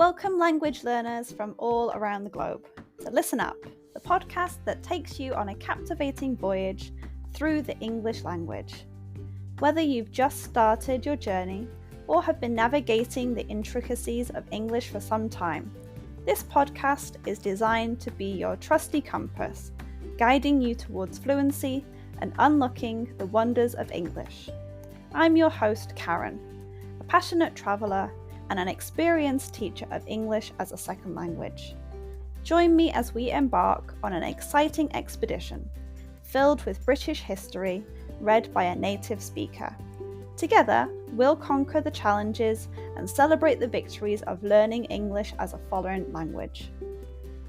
Welcome, language learners from all around the globe, to Listen Up, the podcast that takes you on a captivating voyage through the English language. Whether you've just started your journey or have been navigating the intricacies of English for some time, this podcast is designed to be your trusty compass, guiding you towards fluency and unlocking the wonders of English. I'm your host, Karen, a passionate traveller and an experienced teacher of English as a second language. Join me as we embark on an exciting expedition filled with British history read by a native speaker. Together, we'll conquer the challenges and celebrate the victories of learning English as a foreign language.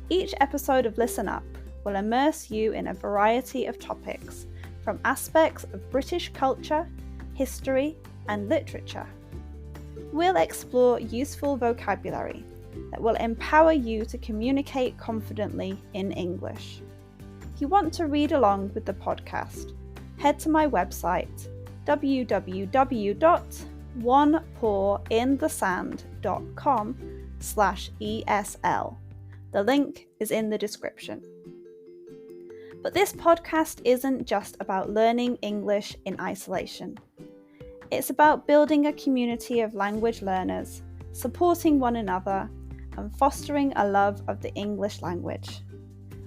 Each episode of Listen Up will immerse you in a variety of topics, from aspects of British culture, history, and literature. We'll explore useful vocabulary that will empower you to communicate confidently in English. If you want to read along with the podcast, head to my website www.onepawinthesand.com/ESL. The link is in the description. But this podcast isn't just about learning English in isolation. It's about building a community of language learners, supporting one another, and fostering a love of the English language.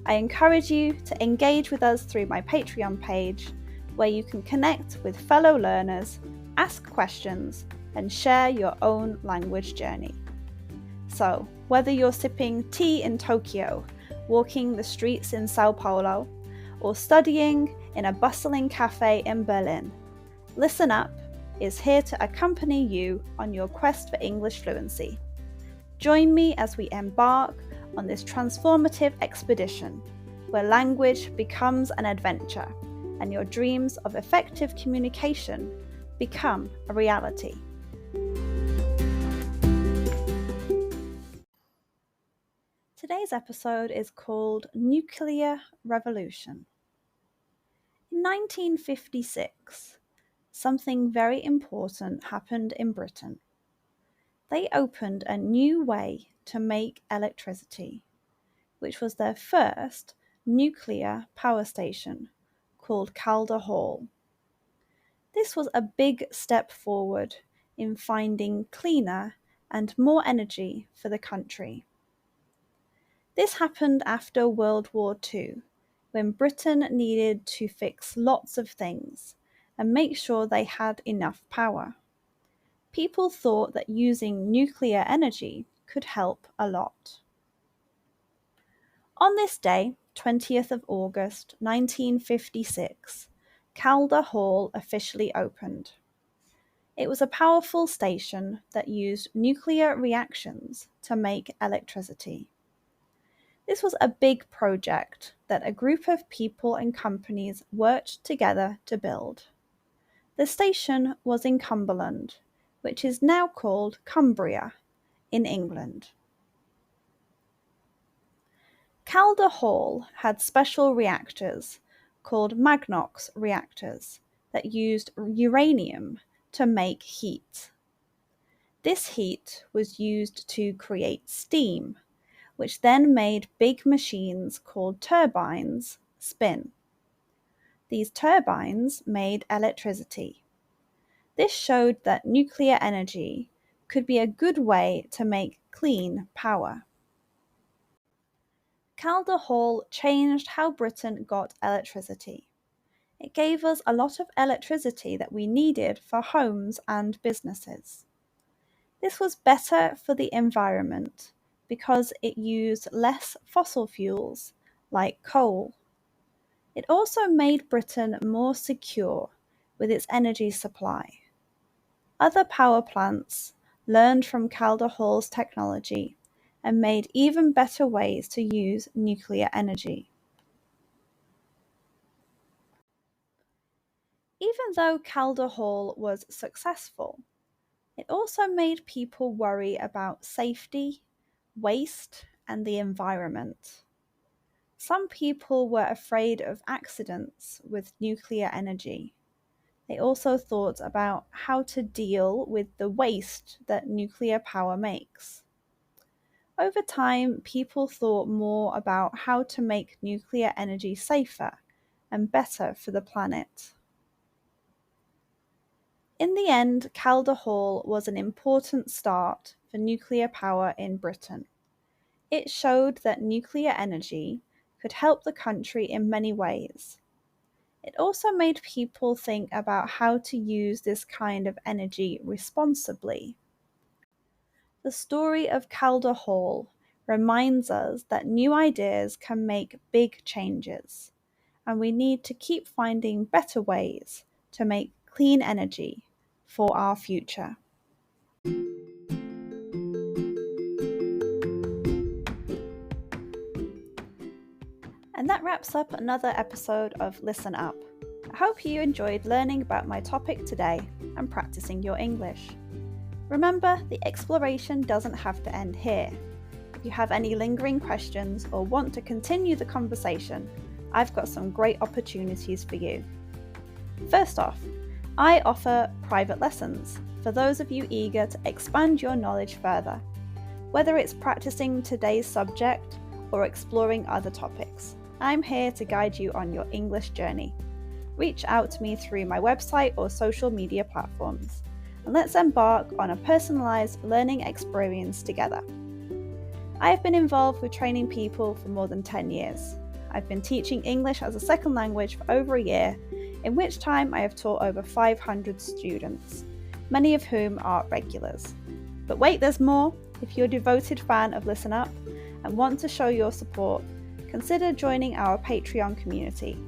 I encourage you to engage with us through my Patreon page, where you can connect with fellow learners, ask questions, and share your own language journey. So, whether you're sipping tea in Tokyo, walking the streets in Sao Paulo, or studying in a bustling cafe in Berlin, Listen Up is here to accompany you on your quest for English fluency. Join me as we embark on this transformative expedition, where language becomes an adventure and your dreams of effective communication become a reality. Today's episode is called Nuclear Revolution. In 1956, something very important happened in Britain. They opened a new way to make electricity, which was their first nuclear power station, called Calder Hall. This was a big step forward in finding cleaner and more energy for the country. This happened after World War II, when Britain needed to fix lots of things and make sure they had enough power. People thought that using nuclear energy could help a lot. On this day, 20th of August 1956, Calder Hall officially opened. It was a powerful station that used nuclear reactions to make electricity. This was a big project that a group of people and companies worked together to build. The station was in Cumberland, which is now called Cumbria, in England. Calder Hall had special reactors called Magnox reactors that used uranium to make heat. This heat was used to create steam, which then made big machines called turbines spin. These turbines made electricity. This showed that nuclear energy could be a good way to make clean power. Calder Hall changed how Britain got electricity. It gave us a lot of electricity that we needed for homes and businesses. This was better for the environment because it used less fossil fuels like coal. It also made Britain more secure with its energy supply. Other power plants learned from Calder Hall's technology and made even better ways to use nuclear energy. Even though Calder Hall was successful, it also made people worry about safety, waste, and the environment. Some people were afraid of accidents with nuclear energy. They also thought about how to deal with the waste that nuclear power makes. Over time, people thought more about how to make nuclear energy safer and better for the planet. In the end, Calder Hall was an important start for nuclear power in Britain. It showed that nuclear energy could help the country in many ways. It also made people think about how to use this kind of energy responsibly. The story of Calder Hall reminds us that new ideas can make big changes, and we need to keep finding better ways to make clean energy for our future. And that wraps up another episode of Listen Up. I hope you enjoyed learning about my topic today and practicing your English. Remember, the exploration doesn't have to end here. If you have any lingering questions or want to continue the conversation, I've got some great opportunities for you. First off, I offer private lessons for those of you eager to expand your knowledge further, whether it's practicing today's subject or exploring other topics. I'm here to guide you on your English journey. Reach out to me through my website or social media platforms, and let's embark on a personalised learning experience together. I have been involved with training people for more than 10 years. I've been teaching English as a second language for over a year, in which time I have taught over 500 students, many of whom are regulars. But wait, there's more. If you're a devoted fan of Listen Up and want to show your support, consider joining our Patreon community.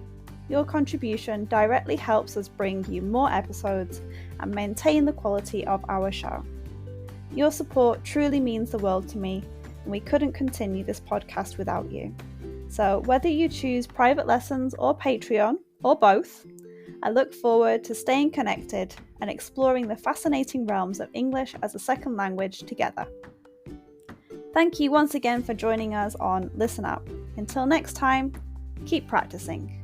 Your contribution directly helps us bring you more episodes and maintain the quality of our show. Your support truly means the world to me, and we couldn't continue this podcast without you. So whether you choose private lessons or Patreon, or both, I look forward to staying connected and exploring the fascinating realms of English as a second language together. Thank you once again for joining us on Listen Up. Until next time, keep practicing.